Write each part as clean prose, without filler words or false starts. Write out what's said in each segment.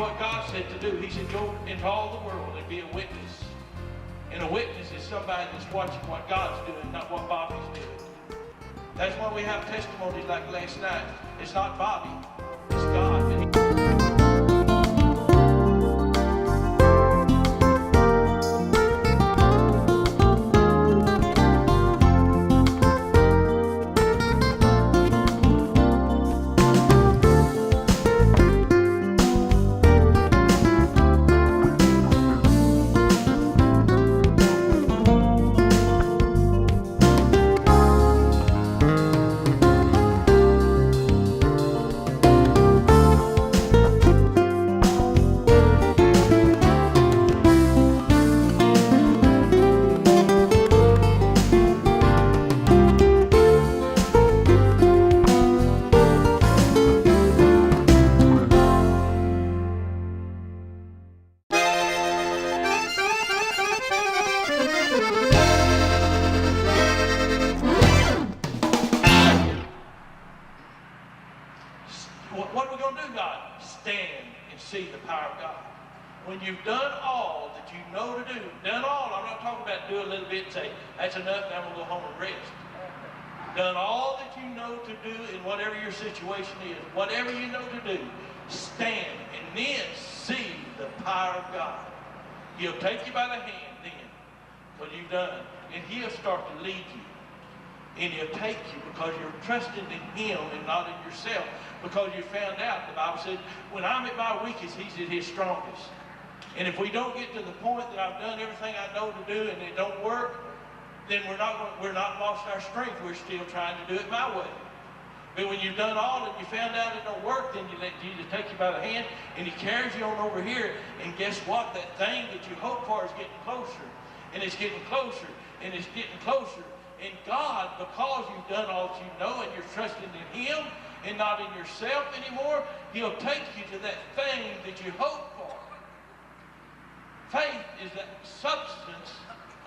what God said to do. He said, go into all the world and be a witness. And a witness is somebody that's watching what God's doing, not what Bobby's doing. That's why we have testimonies like last night. It's not Bobby, it's God. What are we going to do, God? Stand and see the power of God. When you've done all that you know to do, done all, I'm not talking about do a little bit and say, that's enough, now I'm going to go home and rest. Done all that you know to do in whatever your situation is, whatever you know to do, stand and then see the power of God. He'll take you by the hand then, what you've done, and He'll start to lead you. And He'll take you because you're trusting in Him and not in yourself. Because you found out, the Bible says, when I'm at my weakest, He's at His strongest. And if we don't get to the point that I've done everything I know to do and it don't work, then we're not lost our strength. We're still trying to do it my way. But when you've done all and you found out it don't work, then you let Jesus take you by the hand and He carries you on over here. And guess what? That thing that you hope for is getting closer. And it's getting closer. And it's getting closer. And God, because you've done all that you know and you're trusting in Him and not in yourself anymore, He'll take you to that thing that you hope for. Faith is that substance.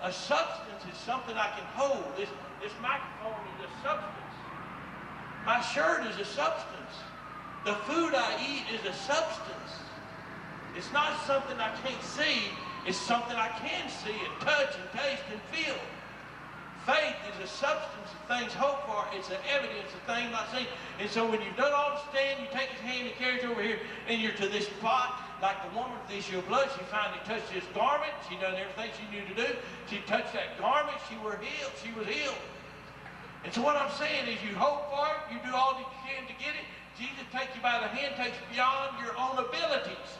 A substance is something I can hold. This microphone is a substance. My shirt is a substance. The food I eat is a substance. It's not something I can't see. It's something I can see and touch and taste and feel. Faith is a substance of things hoped for. It's an evidence of things not seen. And so when you've done all to stand, you take His hand and carry it over here, and you're to this spot, like the woman with the issue of blood. She finally touched His garment. She done everything she knew to do. She touched that garment. She was healed. She was healed. And so what I'm saying is you hope for it. You do all that you can to get it. Jesus takes you by the hand, takes you beyond your own abilities.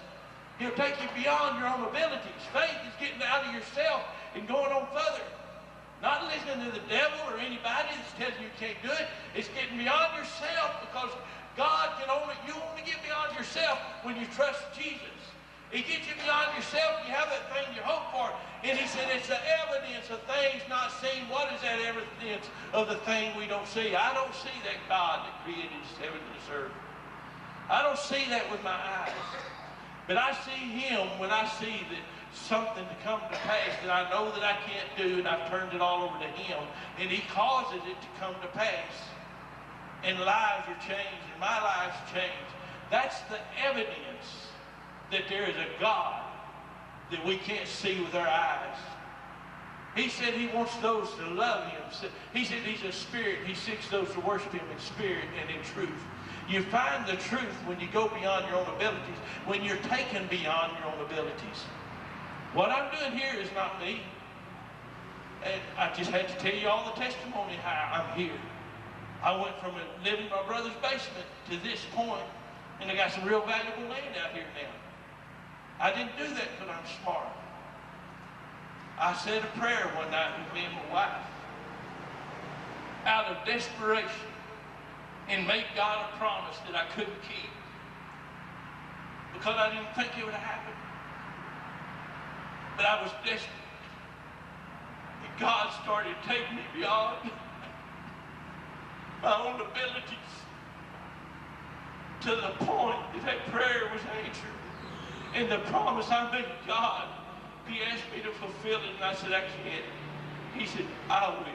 He'll take you beyond your own abilities. Faith is getting out of yourself and going on further. Not listening to the devil or anybody that's telling you can't do it. It's getting beyond yourself because God can you only get beyond yourself when you trust Jesus. He gets you beyond yourself. You have that thing you hope for. And He said it's the evidence of things not seen. What is that evidence of the thing we don't see? I don't see that God that created this heaven and this earth. I don't see that with my eyes. But I see Him when I see that something to come to pass that I know that I can't do, and I've turned it all over to Him, and He causes it to come to pass, and lives are changed, and my life's changed. That's the evidence that there is a God that we can't see with our eyes. He said He wants those to love Him. He said He's a spirit. He seeks those to worship Him in spirit and in truth. You find the truth when you go beyond your own abilities, when you're taken beyond your own abilities. What I'm doing here is not me. And I just had to tell you all the testimony how I'm here. I went from living in my brother's basement to this point, and I got some real valuable land out here now. I didn't do that because I'm smart. I said a prayer one night with me and my wife out of desperation and made God a promise that I couldn't keep because I didn't think it would happen. But I was desperate. And God started taking me beyond my own abilities to the point that prayer was answered. And the promise I made God, He asked me to fulfill it, and I said, I can't. He said, I will.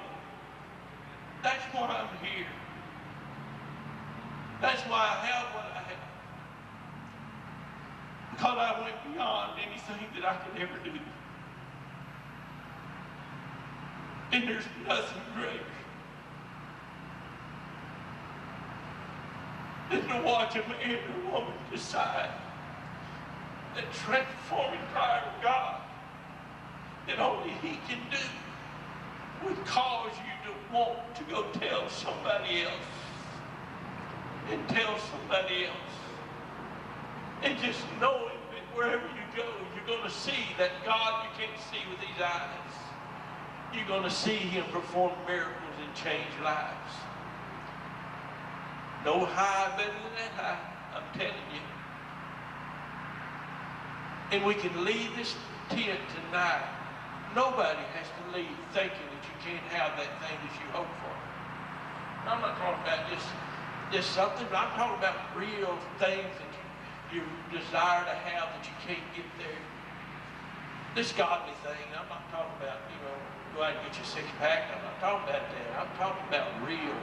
That's why I'm here. That's why I have what I have. Because I went beyond anything that I could ever do. And there's nothing greater than to watch a man or woman decide that transforming power of God that only He can do would cause you to want to go tell somebody else and tell somebody else. And just knowing that wherever you go, you're going to see that God you can't see with these eyes. You're going to see Him perform miracles and change lives. No high better than that high, I'm telling you. And we can leave this tent tonight. Nobody has to leave thinking that you can't have that thing that you hope for. I'm not talking about just something, but I'm talking about real things that you desire to have that you can't get there. This godly thing, I'm not talking about, go out and get your six-pack. I'm not talking about that. I'm talking about real